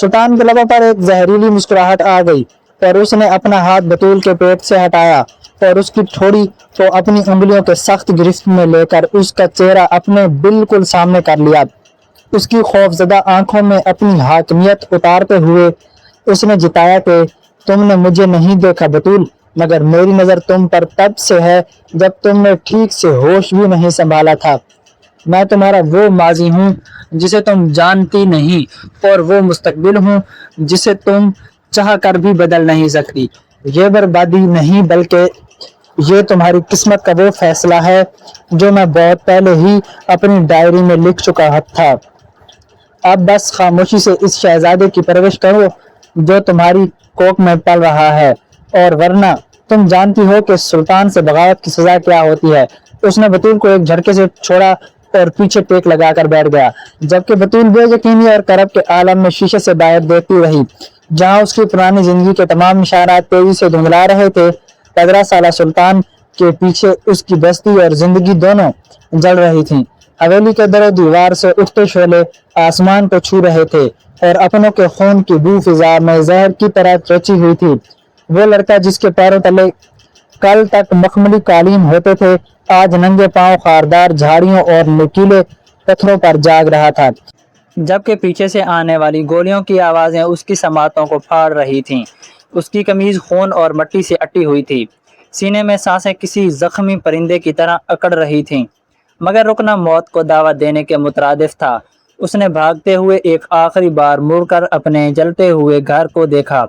سلطان کے لبوں پر ایک زہریلی مسکراہٹ آ گئی اور اس نے اپنا ہاتھ بطول کے پیٹ سے ہٹایا اور اس کی ٹھوڑی کو اپنی انگلیوں کے سخت گرفت میں لے کر اس کا چہرہ اپنے بالکل سامنے کر لیا۔ اس کی خوفزدہ آنکھوں میں اپنی حاکمیت اتارتے ہوئے اس نے جتایا کہ تم نے مجھے نہیں دیکھا بطول، مگر میری نظر تم پر تب سے ہے جب تم نے ٹھیک سے ہوش بھی نہیں سنبھالا تھا۔ میں تمہارا وہ ماضی ہوں جسے تم جانتی نہیں، اور وہ مستقبل ہوں جسے تم چاہ کر بھی بدل نہیں سکتی۔ یہ بربادی نہیں بلکہ یہ تمہاری قسمت کا وہ فیصلہ ہے جو میں بہت پہلے ہی اپنی ڈائری میں لکھ چکا تھا۔ اب بس خاموشی سے اس شہزادے کی پرورش کرو جو تمہاری کوکھ میں پل رہا ہے، اور ورنہ تم جانتی ہو کہ سلطان سے بغاوت کی سزا کیا ہوتی ہے۔ اس نے بطول کو ایک جھٹکے سے چھوڑا اور پیچھے ٹیک لگا کر بیٹھ گیا، جبکہ بطول بے یقینی اور کرب کے عالم میں شیشے سے باہر دیکھتی رہی جہاں اس کی پرانی زندگی کے تمام نشانات تیزی سے دھندلا رہے تھے۔ 15 سالہ سلطان کے پیچھے اس کی بستی اور زندگی دونوں جل رہی تھیں۔ حویلی کے در و دیوار سے اٹھتے شعلے آسمان کو چھو رہے تھے اور اپنوں کے خون کی بو فضا میں زہر کی طرح رچی ہوئی تھی۔ وہ لڑکا جس کے پیروں تلے کل تک مخملی قالین ہوتے تھے، آج ننگے پاؤں خاردار جھاڑیوں اور نکیلے پتھروں پر جاگ رہا تھا، جبکہ پیچھے سے آنے والی گولیوں کی آوازیں اس کی سماعتوں کو پھاڑ رہی تھیں۔ اس کی قمیض خون اور مٹی سے اٹی ہوئی تھی، سینے میں سانسیں کسی زخمی پرندے کی طرح اکڑ رہی تھیں، مگر رکنا موت کو دعوت دینے کے مترادف تھا۔ اس نے بھاگتے ہوئے ایک آخری بار مڑ کر اپنے جلتے ہوئے گھر کو دیکھا،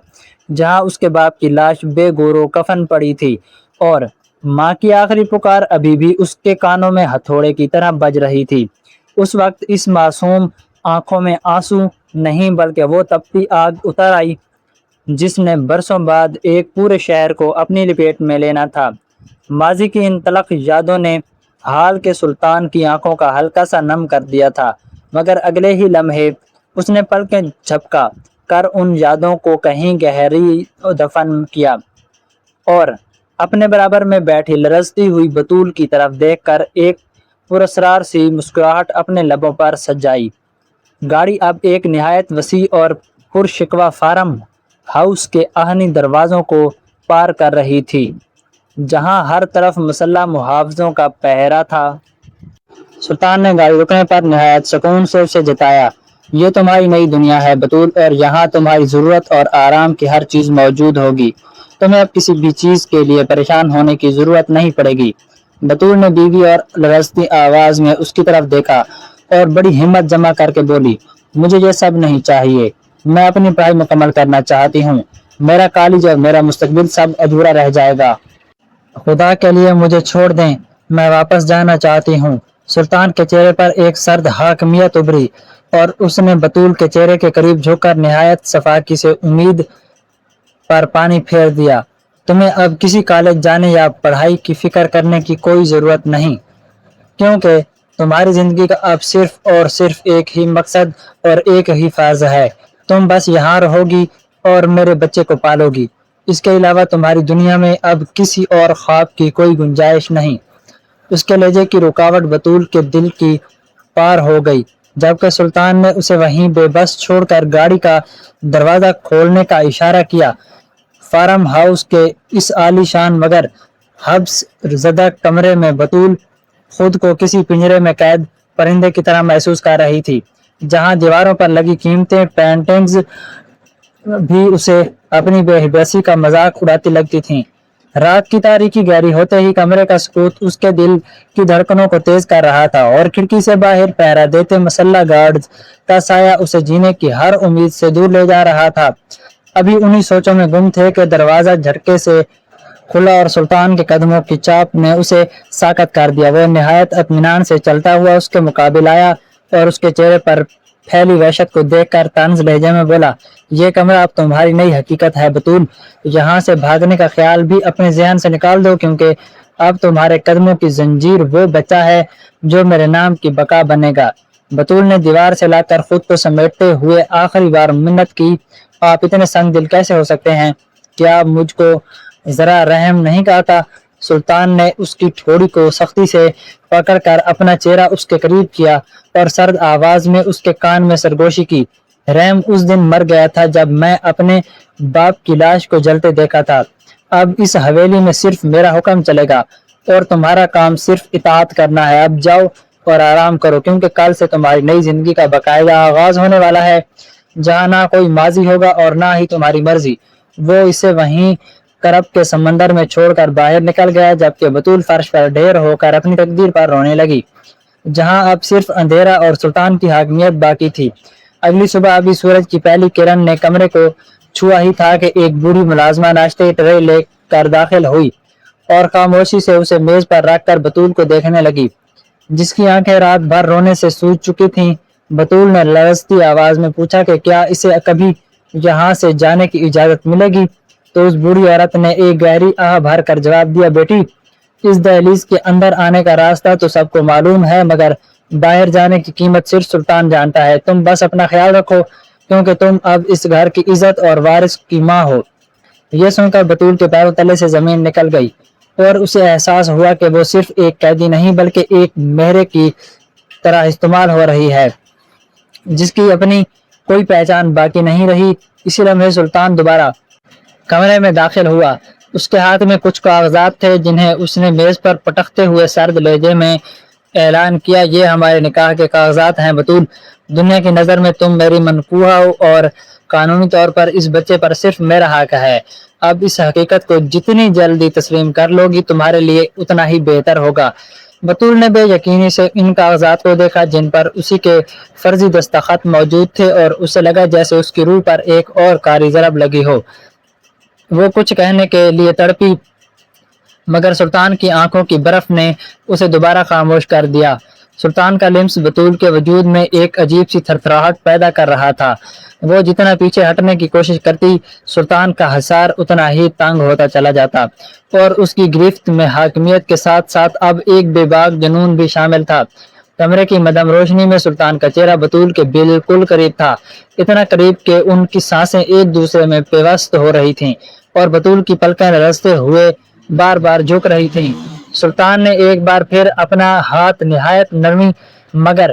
جہاں اس کے باپ کی لاش بے گور و کفن پڑی تھی، اور ماں کی آخری پکار ابھی بھی اس کے کانوں میں ہتھوڑے کی طرح بج رہی تھی۔ اس وقت اس معصوم آنکھوں میں آنسو نہیں بلکہ وہ تپتی آگ اتر آئی جس نے برسوں بعد ایک پورے شہر کو اپنی لپیٹ میں لینا تھا۔ ماضی کی ان تلخ یادوں نے حال کے سلطان کی آنکھوں کا ہلکا سا نم کر دیا تھا، مگر اگلے ہی لمحے اس نے پلکیں جھپکا کر ان یادوں کو کہیں گہری دفن کیا، اور اپنے برابر میں بیٹھی لرزتی ہوئی بطول کی طرف دیکھ کر ایک پراسرار سی مسکراہٹ اپنے لبوں پر سجائی۔ گاڑی اب ایک نہایت وسیع اور پرشکوہ فارم ہاؤس کے آہنی دروازوں کو پار کر رہی تھی، جہاں ہر طرف مسلح محافظوں کا پہرا تھا۔ سلطان نے گاڑی رکنے پر نہایت سکون سے اسے جتایا۔ یہ تمہاری نئی دنیا ہے بطول، اور یہاں تمہاری ضرورت اور آرام کی ہر چیز موجود ہوگی۔ تمہیں اب کسی بھی چیز کے لیے پریشان ہونے کی ضرورت نہیں پڑے گی۔ بطول نے بیوی اور لرزتی آواز میں اس کی طرف دیکھا اور بڑی ہمت جمع کر کے بولی، مجھے یہ سب نہیں چاہیے، میں اپنی پڑھائی مکمل کرنا چاہتی ہوں۔ میرا کالج اور میرا مستقبل سب ادھورا رہ جائے گا۔ خدا کے لیے مجھے چھوڑ دیں، میں واپس جانا چاہتی ہوں۔ سلطان کے چہرے پر ایک سرد حاکمیت ابھری اور اس نے بطول کے چہرے کے قریب جھک کر نہایت صفاقی سے امید پر پانی پھیر دیا، تمہیں اب کسی کالج جانے یا پڑھائی کی فکر کرنے کی کوئی ضرورت نہیں، کیونکہ تمہاری زندگی کا اب صرف اور صرف ایک ہی مقصد اور ایک ہی فرض ہے، تم بس یہاں رہو گی اور میرے بچے کو پالو گی۔ اس کے علاوہ تمہاری دنیا میں اب کسی اور خواب کی کوئی گنجائش نہیں۔ اس کے لہجے کی رکاوٹ بطول کے دل کی پار ہو گئی، جبکہ سلطان نے اسے وہیں بے بس چھوڑ کر گاڑی کا دروازہ کھولنے کا اشارہ کیا۔ فارم ہاؤس کے اس عالی شان مگر حبس زدہ کمرے میں بطول خود کو کسی پنجرے میں قید پرندے کی طرح محسوس کر رہی تھی، جہاں دیواروں پر لگی قیمتی پینٹنگز بھی اسے اپنی بے بسی کا مذاق اڑاتی لگتی تھیں۔ رات کی تاریکی گہری ہوتے ہی کمرے کا سکوت اس کے دل کی دھڑکنوں کو تیز کر رہا تھا، اور کھڑکی سے باہر پہرا دیتے مسلح گارڈز کا سایہ اسے جینے کی ہر امید سے دور لے جا رہا تھا۔ ابھی انہی سوچوں میں گم تھے کہ دروازہ جھٹکے سے کھلا اور سلطان کے قدموں کی چاپ نے اسے ساکت کر دیا۔ وہ نہایت اطمینان سے چلتا ہوا اس کے مقابل آیا اور اس کے چہرے پر پھیلی وحشت کو دیکھ کر طنز لہجے میں بولا، یہ کمرہ اب تمہاری نئی حقیقت ہے بطول، یہاں سے بھاگنے کا خیال بھی اپنے ذہن سے نکال دو، کیونکہ اب تمہارے قدموں کی زنجیر وہ بچہ ہے جو میرے نام کی بقا بنے گا۔ بطول نے دیوار سے لا کر خود کو سمیٹتے ہوئے آخری بار منت کی، آپ اتنے سنگ دل کیسے ہو سکتے ہیں؟ کیا مجھ کو ذرا رحم نہیں آتا؟ سلطان نے اس کی ٹھوڑی کو سختی سے پکڑ کر اپنا چہرہ اس کے قریب کیا اور سرد آواز میں اس کے کان میں سرگوشی کی، رحم اس دن مر گیا تھا جب میں اپنے باپ کی لاش کو جلتے دیکھا تھا۔ اب اس حویلی میں صرف میرا حکم چلے گا اور تمہارا کام صرف اطاعت کرنا ہے۔ اب جاؤ اور آرام کرو، کیونکہ کل سے تمہاری نئی زندگی کا باقاعدہ آغاز ہونے والا ہے، جہاں نہ کوئی ماضی ہوگا اور نہ ہی تمہاری مرضی۔ وہ اسے وہیں کرب کے سمندر میں چھوڑ کر باہر نکل گیا، جبکہ بطول فرش پر ڈھیر ہو کر اپنی تقدیر پر رونے لگی، جہاں اب صرف اندھیرا اور سلطان کی حاکمیت باقی تھی۔ اگلی صبح ابھی سورج کی پہلی کرن نے کمرے کو چھوا ہی تھا کہ ایک بوڑھی ملازمہ ناشتے کی ٹرے لے کر داخل ہوئی اور خاموشی سے اسے میز پر رکھ کر بطول کو دیکھنے لگی، جس کی آنکھیں رات بھر رونے سے سوج چکی تھیں۔ بطول نے لرزتی آواز میں پوچھا کہ کیا اسے کبھی یہاں سے جانے کی اجازت ملے گی؟ تو اس بوڑھی عورت نے ایک گہری آہ بھر کر جواب دیا، بیٹی، اس دہلیز کے اندر آنے کا راستہ تو سب کو معلوم ہے، مگر باہر جانے کی قیمت صرف سلطان جانتا ہے۔ تم بس اپنا خیال رکھو، کیونکہ تم اب اس گھر کی عزت اور وارث کی ماں ہو۔ یہ سن کر بطول کے پیروں تلے سے زمین نکل گئی اور اسے احساس ہوا کہ وہ صرف ایک قیدی نہیں بلکہ ایک مہرے کی طرح استعمال ہو رہی ہے، جس کی اپنی کوئی پہچان باقی نہیں رہی۔ اسی لمحے سلطان دوبارہ کمرے میں داخل ہوا۔ اس کے ہاتھ میں کچھ کاغذات تھے، جنہیں اس نے میز پر پٹکتے ہوئے سرد لہجے میں اعلان کیا، یہ ہمارے نکاح کے کاغذات ہیں بطول۔ دنیا کی نظر میں تم میری منقوہ ہو اور قانونی طور پر اس بچے پر صرف میرا حق ہے۔ اب اس حقیقت کو جتنی جلدی تسلیم کر لو گی تمہارے لیے اتنا ہی بہتر ہوگا۔ بطول نے بے یقینی سے ان کاغذات کو دیکھا، جن پر اسی کے فرضی دستخط موجود تھے، اور اسے لگا جیسے اس کی روح پر ایک اور کاری ضرب لگی ہو۔ وہ کچھ کہنے کے لیے تڑپی، مگر سلطان کی آنکھوں کی برف نے اسے دوبارہ خاموش کر دیا۔ سلطان کا لمس بطول کے وجود میں ایک عجیب سی تھرتھراہٹ پیدا کر رہا تھا۔ وہ جتنا پیچھے ہٹنے کی کوشش کرتی، سلطان کا حصار اتنا ہی تنگ ہوتا چلا جاتا، اور اس کی گرفت میں حاکمیت کے ساتھ ساتھ اب ایک بے باک جنون بھی شامل تھا۔ کمرے کی مدھم روشنی میں سلطان کا چہرہ بطول کے بالکل قریب تھا، اتنا قریب کہ ان کی سانسیں ایک دوسرے میں پیوست ہو رہی تھیں، اور بطول کی پلکیں لرزتے ہوئے بار بار جھک رہی تھیں۔ سلطان نے ایک بار پھر اپنا ہاتھ نہایت نرمی مگر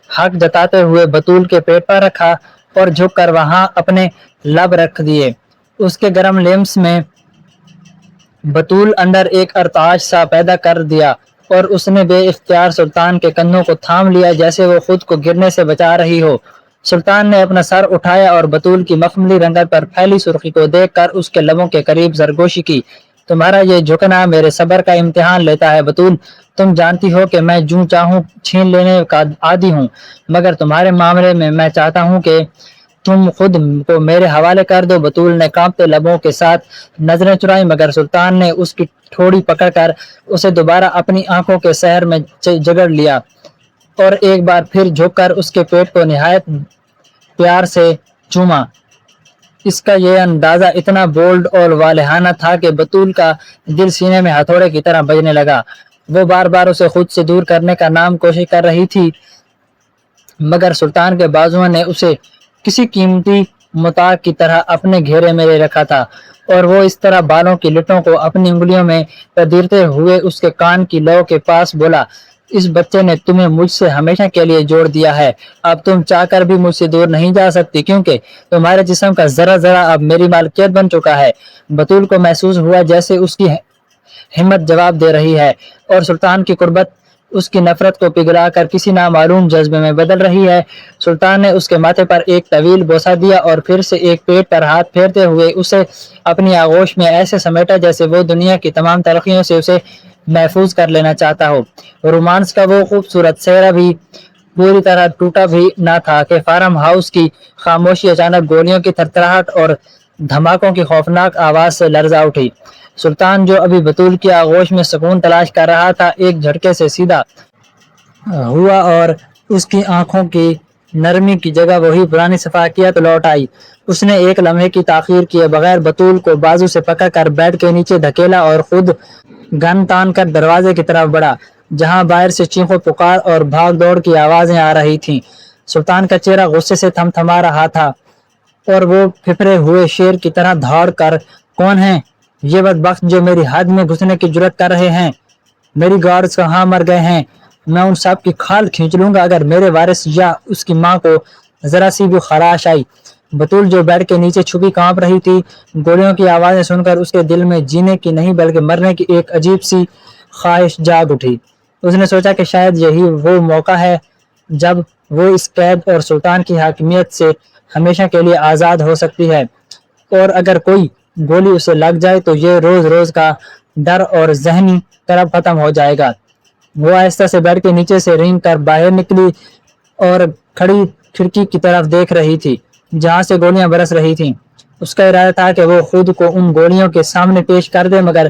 حق جتاتے ہوئے بطول کے پیٹ پر رکھا اور جھک کر وہاں اپنے لب رکھ دیے۔ اس کے گرم لمس میں بطول اندر ایک ارتعاش سا پیدا کر دیا، اور اس نے بے اختیار سلطان کے کندھوں کو تھام لیا، جیسے وہ خود کو گرنے سے بچا رہی ہو۔ سلطان نے اپنا سر اٹھایا اور بطول کی مخملی رنگت پر پھیلی سرخی کو دیکھ کر اس کے لبوں کے قریب سرگوشی کی۔ تمہارا یہ جھکنا میرے صبر کا امتحان لیتا ہے بطول۔ تم جانتی ہو کہ میں جو چاہوں چھین لینے کا عادی ہوں، مگر تمہارے معاملے میں میں چاہتا ہوں کہ تم خود کو میرے حوالے کر دو۔ بطول نے کانپتے لبوں کے ساتھ نظریں چرائیں، مگر سلطان نے اس کی ٹھوڑی پکڑ کر اسے دوبارہ اپنی آنکھوں کے سحر میں جگڑ لیا، اور ایک بار پھر جھک کر اس کے پیٹ کو نہایت پیار سے چوما۔ اس کا یہ اندازہ اتنا بولڈ اور والہانہ تھا کہ بطول کا دل سینے میں ہتھوڑے کی طرح بجنے لگا۔ وہ بار بار اسے خود سے دور کرنے کا نام کوشش کر رہی تھی، مگر سلطان کے بازوؤں نے اسے کسی قیمتی متاع کی طرح اپنے گھیرے میں لے رکھا تھا، اور وہ اس طرح بالوں کی لٹوں کو اپنی انگلیوں میں پدیرتے ہوئے اس کے کان کی لو کے پاس بولا، اس بچے نے تمہیں مجھ سے ہمیشہ کے لیے جوڑ دیا ہے۔ اب تم چاہ کر بھی مجھ سے دور نہیں جا سکتی، کیونکہ تمہارے جسم کا ذرہ ذرہ اب میری مالکیت بن چکا ہے۔ بطول کو محسوس ہوا جیسے اس کی ہمت جواب دے رہی ہے، اور سلطان کی قربت اس کی نفرت کو پگھلا کر کسی نامعلوم جذبے میں بدل رہی ہے۔ سلطان نے اس کے ماتھے پر ایک طویل بوسہ دیا اور پھر سے ایک پیٹ پر ہاتھ پھیرتے ہوئے اسے اپنی آغوش میں ایسے سمیٹا جیسے وہ دنیا کی تمام تلخیوں سے اسے محفوظ کر لینا چاہتا ہو۔ رومانس کا وہ خوبصورت سہرا بھی پوری طرح ٹوٹا بھی نہ تھا کہ فارم ہاؤس کی خاموشی اچانک گولیوں کی تھرتھراہٹ اور دھماکوں کی خوفناک آواز سے لرزا اٹھی۔ سلطان جو ابھی بطول کی آغوش میں سکون تلاش کر رہا تھا، ایک جھٹکے سے سیدھا ہوا، اور اس کی آنکھوں کی نرمی کی جگہ وہی پرانی شفافیت لوٹ آئی۔ اس نے ایک لمحے کی تاخیر کیے بغیر بطول کو بازو سے پکڑ کر بیڈ کے نیچے دھکیلا اور خود گن تان کر دروازے کی طرف بڑھا، جہاں باہر سے چیخو پکار اور بھاگ دوڑ کی آوازیں آ رہی تھیں۔ سلطان کا چہرہ غصے سے تھم تھما رہا تھا، اور وہ پھپھرے ہوئے شیر کی طرح دھاڑ کر، کون ہیں یہ بدبخت جو میری حد میں گھسنے کی جرات کر رہے ہیں؟ میری گارڈز کہاں مر گئے ہیں؟ میں ان سب کی کھال کھینچ لوں گا اگر میرے وارث یا اس کی ماں کو ذرا سی بھی خراش آئی۔ بطول جو بیڈ کے نیچے چھپی کانپ رہی تھی، گولیوں کی آوازیں سن کر اس کے دل میں جینے کی نہیں بلکہ مرنے کی ایک عجیب سی خواہش جاگ اٹھی۔ اس نے سوچا کہ شاید یہی وہ موقع ہے جب وہ اس قید اور سلطان کی حاکمیت سے ہمیشہ کے لیے آزاد ہو سکتی ہے، اور اگر کوئی گولی اسے لگ جائے تو یہ روز روز کا ڈر اور ذہنی کرب ختم ہو جائے گا۔ وہ آہستہ سے بیڈ کے نیچے سے رینگ کر باہر نکلی اور کھڑی کھڑکی کی طرف دیکھ رہی تھی جہاں سے گولیاں برس رہی تھیں۔ اس کا ارادہ تھا کہ وہ خود کو ان گولیوں کے سامنے پیش کر دے، مگر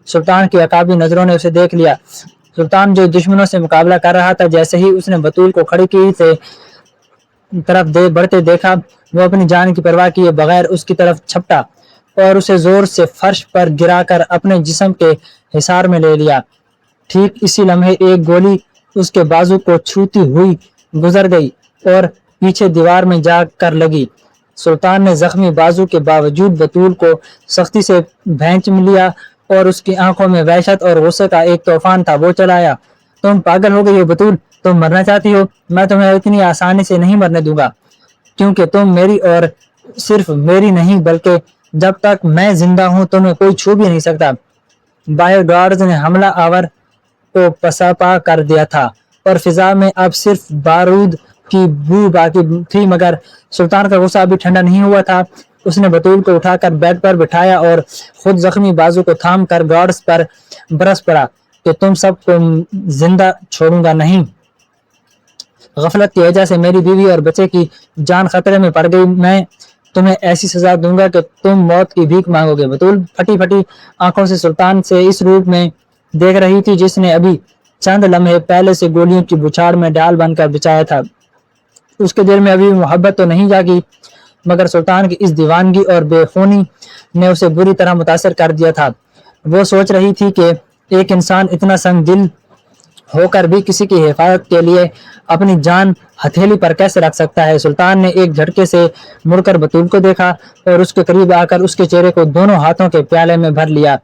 سلطان کی عقابی نظروں نے اسے دیکھ لیا۔ سلطان جو دشمنوں سے مقابلہ کر رہا تھا، جیسے ہی اس نے بطول کو کھڑی کی سے طرف بڑھتے دیکھا، وہ اپنی جان کی پرواہ کیے بغیر اس کی طرف چھپٹا اور اسے زور سے فرش پر گرا کر اپنے جسم کے حصار میں لے لیا۔ ٹھیک اسی لمحے ایک گولی اس کے بازو کو چھوتی ہوئی گزر گئی اور پیچھے دیوار میں جا کر لگی۔ سلطان نے زخمی بازو کے باوجود بطول کو سختی سے بھینچ لیا اور اس کی آنکھوں میں وحشت اور غصے کا ایک طوفان تھا۔ وہ چلایا، تم پاگل ہو گئی ہو بطول، تم مرنا چاہتی ہو؟ میں تمہیں اتنی آسانی سے نہیں مرنے دوں گا، کیونکہ تم میری اور صرف میری نہیں بلکہ جب تک میں زندہ ہوں تمہیں کوئی چھو بھی نہیں سکتا۔ باہر گارڈز نے حملہ آور کو پسپا کر دیا تھا اور فضا میں اب صرف بارود کی بو باقی تھی، مگر سلطان کا غصہ ابھی ٹھنڈا نہیں ہوا تھا۔ اس نے بطول کو اٹھا کر بیڈ پر بٹھایا اور خود زخمی بازو کو تھام کر گارڈز پر برس پڑا کہ تم سب کو زندہ چھوڑوں گا نہیں۔ غفلت کی وجہ سے میری بیوی اور بچے کی جان خطرے میں پڑ گئی، میں تمہیں ایسی سزا دوں گا کہ تم موت کی بھیک مانگو گے۔ بطول پھٹی پھٹی آنکھوں سے سلطان سے اس روپ میں دیکھ رہی تھی جس نے ابھی چند لمحے پہلے سے گولیوں کی بچھاڑ میں ڈال بن کر بچایا تھا۔ اس کے دل میں ابھی محبت تو نہیں جاگی، مگر سلطان کی اس دیوانگی اور بے خونی نے اسے بری طرح متاثر کر دیا تھا۔ وہ سوچ رہی تھی کہ ایک انسان اتنا سنگ دل ہو کر بھی کسی کی حفاظت کے لیے اپنی جان ہتھیلی پر کیسے رکھ سکتا ہے۔ سلطان نے ایک جھٹکے سے مڑ کر بطول کو دیکھا اور اس کے قریب آ کر اس کے چہرے کو دونوں ہاتھوں کے پیالے میں بھر لیا۔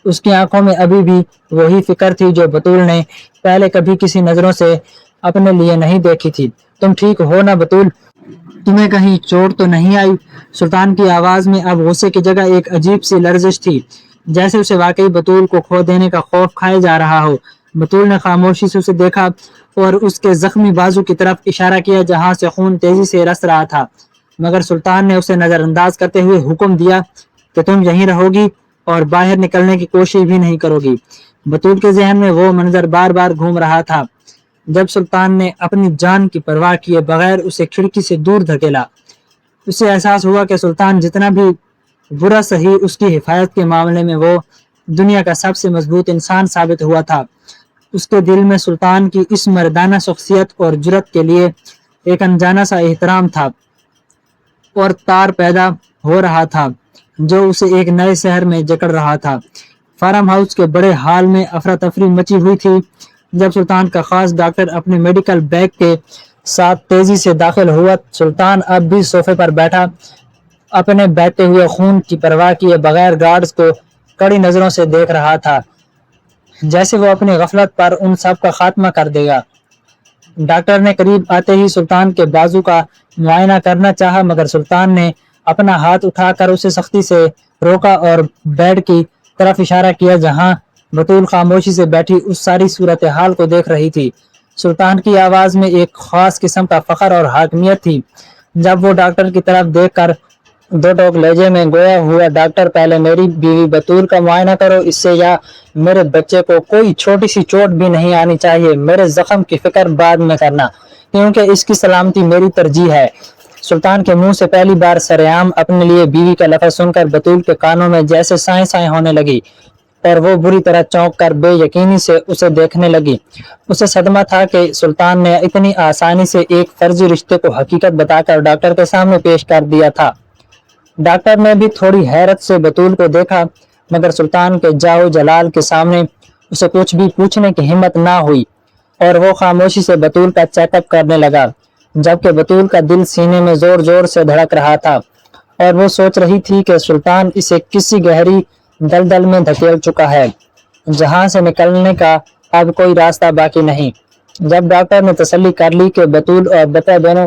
اس کی آنکھوں میں ابھی بھی وہی فکر تھی جو بطول نے پہلے کبھی کسی نظروں سے اپنے لیے نہیں دیکھی تھی۔ تم ٹھیک ہو نا بطول؟ تمہیں کہیں چوٹ تو نہیں آئی؟ سلطان کی آواز میں اب غصے کی جگہ ایک عجیب سی لرزش تھی، جیسے اسے واقعی بطول کو کھو دینے کا خوف کھائے جا رہا ہو۔ بطول نے خاموشی سے اسے دیکھا اور اس کے زخمی بازو کی طرف اشارہ کیا جہاں سے خون تیزی سے رس رہا تھا، مگر سلطان نے اسے نظر انداز کرتے ہوئے حکم دیا کہ تم یہیں رہو گی اور باہر نکلنے کی کوشش بھی نہیں کرو گی۔ بطول کے ذہن میں وہ منظر بار بار گھوم رہا تھا جب سلطان نے اپنی جان کی پرواہ کیے بغیر اسے کھڑکی سے دور دھکیلا۔ اسے احساس ہوا کہ سلطان جتنا بھی برا سہی، اس کی حفاظت کے معاملے میں وہ دنیا کا سب سے مضبوط انسان ثابت ہوا تھا۔ اس کے دل میں سلطان کی اس مردانہ شخصیت اور جرأت کے لیے ایک انجانا سا احترام تھا اور تار پیدا ہو رہا تھا جو اسے ایک نئے شہر میں جکڑ رہا تھا۔ فارم ہاؤس کے بڑے ہال میں افراتفری مچی ہوئی تھی جب سلطان کا خاص ڈاکٹر اپنے میڈیکل بیگ کے ساتھ تیزی سے داخل ہوا۔ سلطان اب بھی صوفے پر بیٹھا اپنے بہتے ہوئے خون کی پرواہ کیے بغیر گارڈز کو کڑی نظروں سے دیکھ رہا تھا، جیسے وہ اپنی غفلت پر ان سب کا خاتمہ کر دے گا۔ ڈاکٹر نے قریب آتے ہی سلطان کے بازو کا معائنہ کرنا چاہا، مگر سلطان نے اپنا ہاتھ اٹھا کر اسے سختی سے روکا اور بیڈ کی طرف اشارہ کیا جہاں بطول خاموشی سے بیٹھی اس ساری صورتحال کو دیکھ رہی تھی۔ سلطان کی آواز میں ایک خاص قسم کا فخر اور حاکمیت تھی جب وہ ڈاکٹر کی طرف دیکھ کر دو ٹوک لہجے میں گویا ہوا، ڈاکٹر پہلے میری بیوی بطول کا معائنہ کرو، اس سے یا میرے بچے کو کوئی چھوٹی سی چوٹ بھی نہیں آنی چاہیے، میرے زخم کی فکر بعد میں کرنا کیونکہ اس کی سلامتی میری ترجیح ہے۔ سلطان کے منہ سے پہلی بار سرعام اپنے لیے بیوی کا لفظ سن کر بطول کے کانوں میں جیسے سائیں سائیں ہونے لگی اور وہ بری طرح چونک کر بے یقینی سے اسے دیکھنے لگی۔ اسے صدمہ تھا کہ سلطان نے اتنی آسانی سے ایک فرضی رشتے کو حقیقت بتا کر ڈاکٹر کے سامنے پیش کر دیا تھا۔ ڈاکٹر نے بھی تھوڑی حیرت سے بطول کو دیکھا، مگر سلطان کے جاؤ جلال کے سامنے اسے کچھ بھی پوچھنے کی ہمت نہ ہوئی اور وہ خاموشی سے بطول کا چیک اپ کرنے لگا، جبکہ بطول کا دل سینے میں زور زور سے دھڑک رہا تھا اور وہ سوچ رہی تھی کہ سلطان اسے کسی گہری دلدل میں دھکیل چکا ہے جہاں سے نکلنے کا اب کوئی راستہ باقی نہیں۔ جب ڈاکٹر نے تسلی کر لی کہ بطول اور بچہ دونوں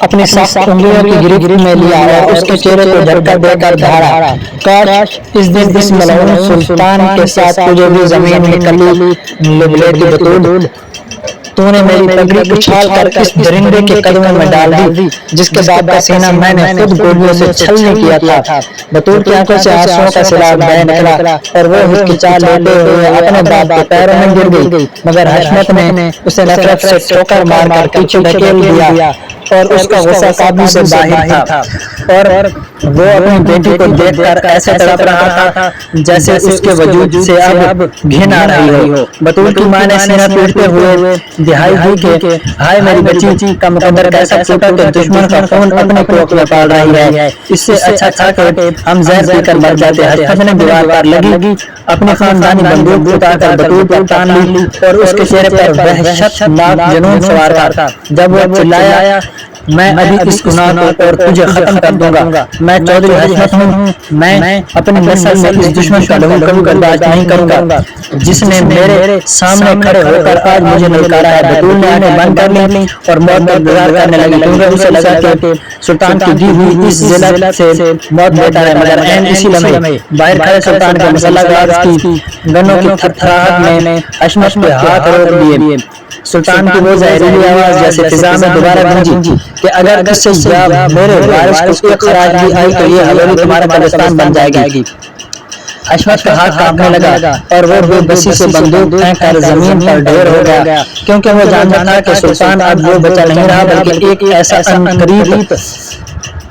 اپنی سخت انگلیوں کی گرفت میں لیا اور اس کے چہرے کو جھٹکا دے کر دھاڑا، کاش اس دن اس ملعون سلطان کے ساتھ تجھے بھی زمین میں کلی لیتی بطول، تو نے میری پگڑی اچھال کر اس درندے کے قدموں میں ڈال دی جس کے باپ کا سینہ میں نے خود گولیوں سے چھلنے کیا تھا۔ بطول کی آنکھوں سے آنسوؤں کا سیلاب بہہ نکلا اور وہ ہچکچا لیتے ہوئے اپنے باپ کے پیروں میں گر گئی، مگر حشمت نے اسے نفرت سے ٹھوکر مار کر پیچھے دھکیل دیا اور اس کا غصہ قابو سے باہر تھا اور وہ اپنی بیٹی کو دیکھ کر ایسے تڑپ رہا تھا جیسے اس کے وجود سے اب گھن آ رہی ہو۔ بطول کی ماں نے سینہ پیٹتے ہوئے دہائی دی کہ ہائے میری بچی کا مقدر کیسا ٹوٹا کہ دشمن کا خون اپنے کوکھ میں پال رہی ہے، اس سے اچھا تھا کہ ہم زہر پی کر مر جاتے۔ حشمت نے دیوار پر لگی اپنی خاندانی بندوق اٹھا کر بطول پر تان لی اور اس کے چہرے پر وحشتناک جنون سوار تھا جب وہ چلایا، میں ابھی اس گناہ کو اور تجھے ختم کر دوں گا، میں چودھری حشمت ہوں، میں اپنی نسل میں اس دشمن کا لہو کبھی برداشت نہیں کروں گا جس نے میرے سامنے کھڑے ہو کر آج مجھے للکارا ہے۔ بطول نے آنکھیں بند کر لی اور موت کا انتظار کرنے لگی کیونکہ اسے لگا کہ سلطان کی دی ہوئی اس ذلت سے موت بہتر ہے، مگر عین اسی لمحے باہر کھڑے سلطان کے مسلح گاز کی گنوں کی تھرتھراہٹ نے حشمت کے ہاتھ روک دیے۔ سلطان کی وہ زہریلی آواز جیسے فضا میں دوبارہ گونجی کہ اگر اس سے یا میرے وارث کو ایک خراج بھی آئی تو یہ حویلی تمہارا قبرستان بن جائے گی۔ حشمت کا ہاتھ کانپنے لگا اور وہ بے بسی سے بندوق پھینک کر زمین پر ڈھیر ہو گیا کیونکہ وہ جانتا تھا کہ سلطان اب وہ بچہ نہیں رہا بلکہ ایک ایسا عنقریب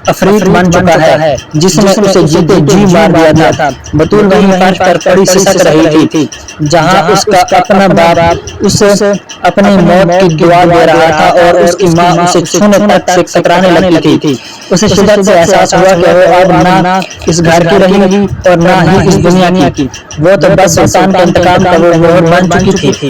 افریت بن چکا ہے جس نے اسے جیتے جی مار دیا تھا۔ بطول وہیں فرش پر پڑی سسک رہی تھی جہاں اس کا اپنا باپ اسے اپنی موت کی دعا دے رہا تھا اور اس کی ماں اسے چھونے تک سے کترانے لگی تھی۔ اسے شدت سے احساس ہوا کہ وہ اب نہ اس گھر کی رہی اور نہ ہی اس دنیا کی، وہ تو بس سلطان کے انتقام کا وہ مہر بن چکی تھی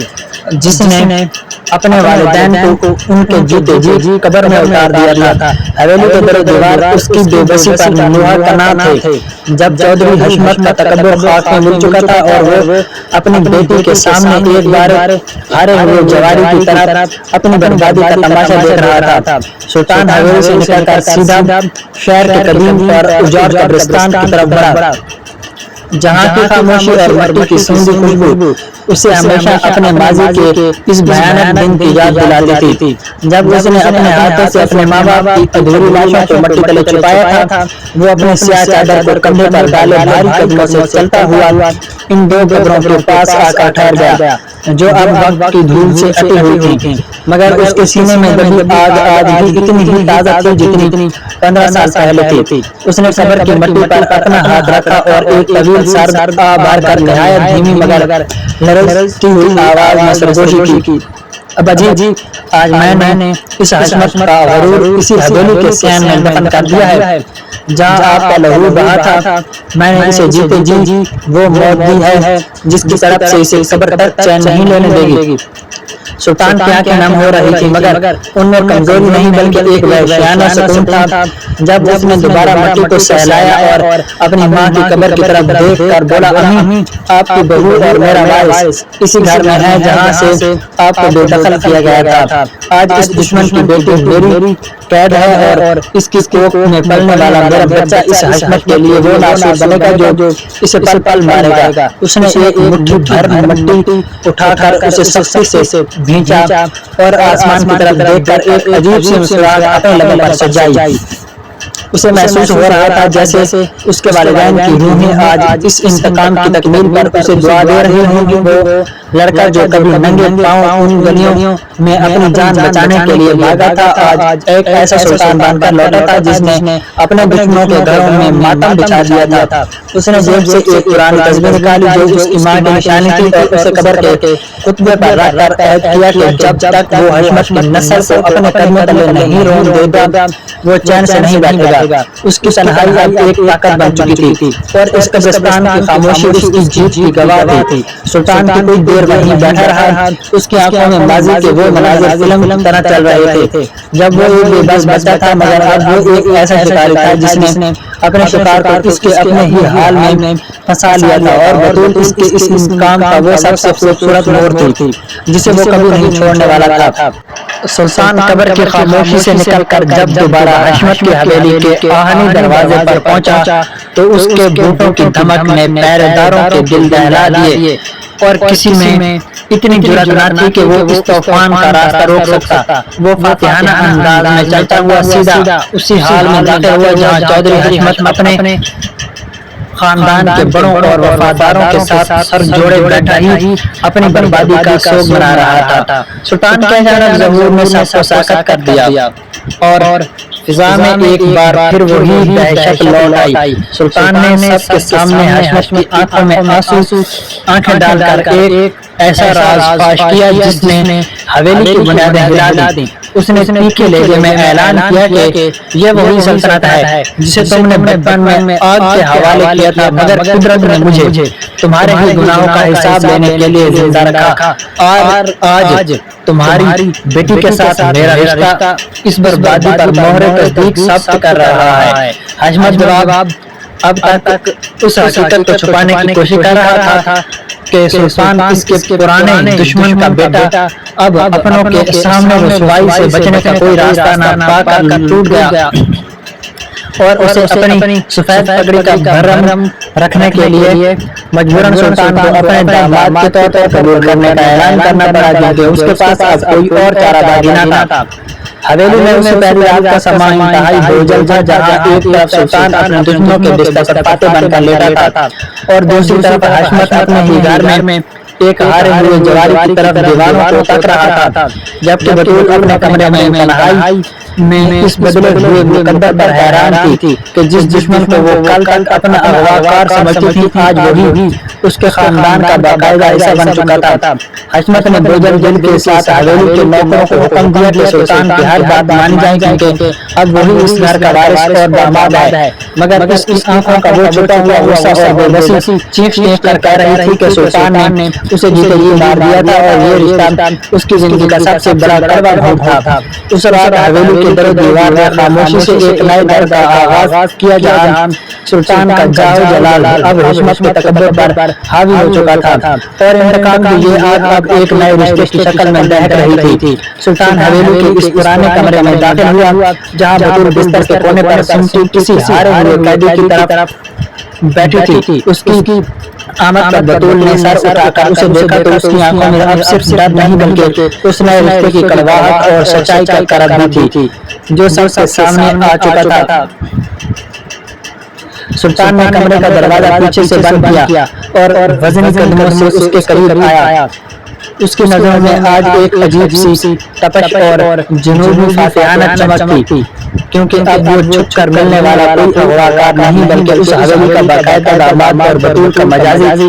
جس نے اپنے والدین کو ان کے جیتے جی قبر میں اتار دیا تھا۔ حویلی کے در و دیوار اس کی بے بسی پر نوحہ تنا تھے جب چودھری حشمت کا تکبر خاک میں مل چکا تھا اور وہ اپنی بیٹی کے سامنے ایک بار ہارے ہوئے جواری کی طرح اپنی بربادی کا تماشا دیکھ رہا تھا۔ سلطان حویلی سے نکل کر سیدھا شہر کے قدیم اور اجاڑ قبرستان کی طرف بڑھا جہاں کی خاموشی اور مٹی کی سوندھی خوشبو اسے ہمیشہ اپنے ماضی کے اس بھیانک دن کی یاد دلاتی تھی جب اس نے اپنے ہاتھوں سے اپنے ماں باپ کی ادھوری لاشوں کو مٹی تلے چھپایا تھا۔ وہ اپنے سیاہ چادر کو کندھے پر ڈالے بھاری قدموں سے چلتا ہوا ان دو قبروں کے پاس آ کر ٹھہر گیا جو اب وقت کی دھول سے اٹی ہوئی تھی، مگر اس کے سینے میں دبی آگ آج بھی اتنی ہی تازہ تھی جتنی 15 سال پہلے تھی۔ اس نے قبر کی مٹی پر اپنا ہاتھ رکھا اور ایک طویل سر بھر کر نہایت دھیمی مگر لرزتی ہوئی آواز میں سرگوشی کی، ابا جی آج میں نے اس حشمت کا غرور اسی حویلی کے صحن میں دفن کر دیا ہے جہاں آپ کا لہو بہا تھا۔ میں نے اسے جیتے جی وہ موت دی ہے جس کی طرف سے اسے قبر تک چین نہیں لینے دے گی۔ سلطان کی آنکھیں نم ہو رہی تھی مگر ان میں کمزوری نہیں بلکہ ایک وحشیانہ سکون تھا جب اس نے دوبارہ مٹی کو سہلایا اور اپنی ماں کی قبر کی طرف دیکھ کر بولا، امی آپ کی بہو اور میرا وارث اسی گھر میں ہے جہاں سے آپ کو بے دخل کیا گیا تھا۔ آج اس دشمن کی بیٹی میری قید ہے اور اس کی کوکھ میں پلنے والا میرا بچہ اس حشمت کے لیے وہ ناصور بنے گا جو اسے پل پل مارے گا۔ اس نے ایک مٹھی بھر مٹی اٹھا کر اسے سختی سے بھینچا اور آسمان کی طرف دیکھ کر ایک عجیب سی مسکراہٹ اپنے لبوں پر سجائی۔ اسے محسوس ہو رہا تھا جیسے اس کے والدین کی روحیں آج اس انتقام کی تکمیل پر اسے دعا دے رہی ہوں گی۔ وہ لڑکا جو کبھی ننگے پاؤں ان گلیوں میں اپنی جان بچانے کے لیے بھاگا تھا آج ایک ایسا سلطان بن کر لوٹا تھا جس نے اپنے دشمنوں کے گھروں میں ماتم بچھا دیا تھا۔ اس نے جیب سے ایک پرانی تصویر نکالی جو اس کی ماں کی نشانی تھی اور اسے قبر کے خطبے پر رکھ کر عہد کیا کہ جب تک وہ حشمت کی نسل کو اپنے قدموں تلے نہیں رون دے گا وہ چین سے نہیں بیٹھے گا۔ اس کی تنہائی اب ایک طاقت بن چکی تھی اور اس قبرستان کی خاموشی اس کی جیت کی گواہ تھی۔ سلطان کی کوئی دیر دیر وہیں بیٹھا رہا. اس کی آنکھوں میں ماضی کے وہ مناظر فلم کی طرح چل رہے تھے. جب وہ ایک بے بس بچہ تھا مگر اب وہ ایک ایسا شکاری تھا جس نے اپنے شکار کو اس کے اپنے ہی حال میں پھنسا لیا تھا اور بطول اس کے اس کام کا وہ سب سے خوبصورت موڑ تھی جسے وہ کبھی نہیں چھوڑنے والا تھا. سلطان قبر کی خاموشی سے نکل کر جب دوبارہ حشمت کی حویلی کے آہنی دروازے پر پہنچا تو اس کے بوٹوں کی دھمک نے پہرے داروں کے دل دہلا دیے اور کسی میں اتنی جرأت نہ تھی کہ وہ اس طوفان کا راستہ روک سکتا. وہ فاتحانہ انداز میں چلتا ہوا سیدھا اسی حال میں داخل ہوا جہاں چودھری حشمت اپنے خاندان کے بڑوں اور وفاداروں کے ساتھ سر جوڑے بیٹھا ہی اپنی بربادی کا سوگ منا رہا تھا. سلطان کے اچانک ظہور نے سب کو ساکت کر دیا اور فضا میں ایک بار پھر وہی دہشت لوٹ آئی. سلطان نے سب کے سامنے حشمت کی آنکھوں میں آنسو آنکھیں ڈال کر ایک ایسا راز فاش کیا جس نے حویلی کی بنیادیں ہلا دیں. اس نے تیکھے لہجے میں اعلان کیا کہ یہ وہی سلطنت ہے جسے تم نے بچپن میں آگ کے حوالے کیا تھا مگر قدرت نے مجھے تمہارے ہی گناہوں کا حساب لینے کے لیے زندہ رکھا. آج تمہاری بیٹی کے ساتھ میرا رشتہ اس بربادی پر مہر تصدیق ثابت کر رہا ہے. حشمت جواب اب تک اس حقیقت کو چھپانے کی کوشش کر رہا تھا کہ سلطان اس کے پرانے دشمن کا بیٹا اب اپنوں کے سامنے رسوائی سے بچنے کا کوئی راستہ نہ پا کر ٹوٹ گیا اور اسے اپنی سفید پگڑی کا بھرم رکھنے کے لیے مجبوراً سلطان کو اپنے داماد کے طور پر قبول کرنے کا اعلان کرنا پڑا کیونکہ اس کے پاس اب کوئی اور چارہ باقی نہ تھا. حویلی میں اس سے پہلے رات کا سامان انتہائی بوجھل تھا جہاں ایک طرف سلطان اپنے دشمنوں کے بستر پر پاتے بن کر لیٹا تھا اور دوسری طرف حشمت اپنے ہی گھر میں ایک ہارے ہوئے جواری کی طرف دیواروں کو تک رہا تھا جبکہ بطول اپنے کمرے میں تنہائی میں اس بدلے ہوئے مقدر پر حیران تھی کہ جس دشمن کو وہ کل تک اپنا اغواکار سمجھتی تھی آج وہی اس کے خاندان کا باقاعدہ حصہ بن چکا تھا. حشمت نے بوجھل دل کے ساتھ حویلی کے نوکروں کو حکم دیا کہ سلطان کی ہر بات مانی جائے کیونکہ اب وہی اس گھر کا وارث اور داماد ہے. مگر اس کی آنکھوں کا وہ چھوٹا ہوا غصہ اور بے بسی چیخ چیخ کر کہہ رہی تھی کہ سلطان نے اسے جیتے جی مار دیا تھا اور یہ رشتہ اس کی زندگی کا سب سے بڑا کڑوا گھونٹ تھا. اس رات حویلی کے در دیوار میں خاموشی سے ایک نئے دور کا آغاز کیا جہاں سلطان کا جاؤ جلال اب حشمت کے تکبر پر حاوی ہو چکا تھا اور انتقام کی یہ آگ اب ایک نئے رشتے کی شکل میں دہک رہی تھی. سلطان حویلی کے اس پرانے کمرے میں داخل ہوا جہاں بطول بستر کے کونے پر سمٹی کسی ہارے ہوئے قیدی کی طرف بیٹھی تھی. اس کی آمد پر بطول نے سر اٹھا کر اسے دیکھا تو اس کی آنکھوں میں اب صرف ڈر نہیں بلکہ اس نئے رشتے کی کڑواہٹ اور سچائی کا کرب بھی تھی جو سب سے سامنے آ چکا تھا. سلطان نے کمرے کا دروازہ پیچھے سے بند کیا اور وزنی قدموں سے اس کے قریب آیا. اس کی نظروں میں آج ایک عجیب سی تپش اور جنوبی فاتحانہ چمک تھی کیونکہ اب وہ چھپ کر ملنے والا کوئی اغواکار نہیں بلکہ اس حویلی کا باقاعدہ داماد اور بطول کا مجازی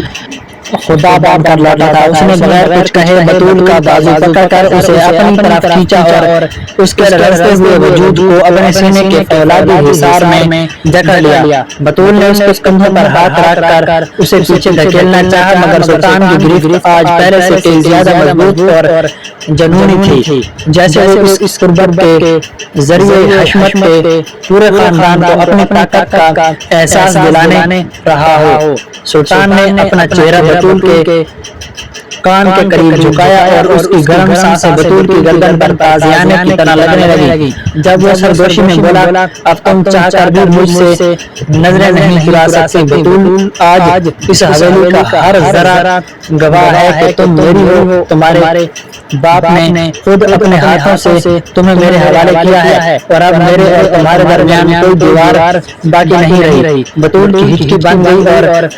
خدا بان کر لوٹا تھا. اس نے بغیر کچھ کہے بطول کا بازو پکڑ کر اسے اپنی طرف کھینچا اور اس کے لرزتے ہوئے وجود کو اپنے سینے کے فولادی حصار میں جکڑ لیا. بطول نے اس کے کندھوں پر ہاتھ رکھ کر اسے پیچھے دھکیلنا چاہا مگر سلطان کی گرفت آج پہلے سے کئی زیادہ مضبوط اور جنونی تھی جیسے وہ اس قربت کے ذریعے حشمت کے پورے خاندان کو اپنی طاقت کا احساس دلانے رہا ہو. سلطان نے اپنا چہرہ بطول کے کان کے قریب جھکایا اور اس کی گرم سانسیں بطول کی گردن پر تازیانے کی طرح لگنے لگی. جب وہ سرگوشی میں بولا اب تم چاہ کر بھی مجھ سے نظریں نہیں چرا سکتے بطول آج اس حویلی کا ہر ذرہ گواہ ہے کہ تم میری ہو. تمہارے باپ نے خود اپنے ہاتھوں سے تمہیں میرے حوالے کیا ہے اور اب میرے اور تمہارے درمیان کوئی دیوار باقی نہیں رہی. بطول کی ہچکی بن گئی اور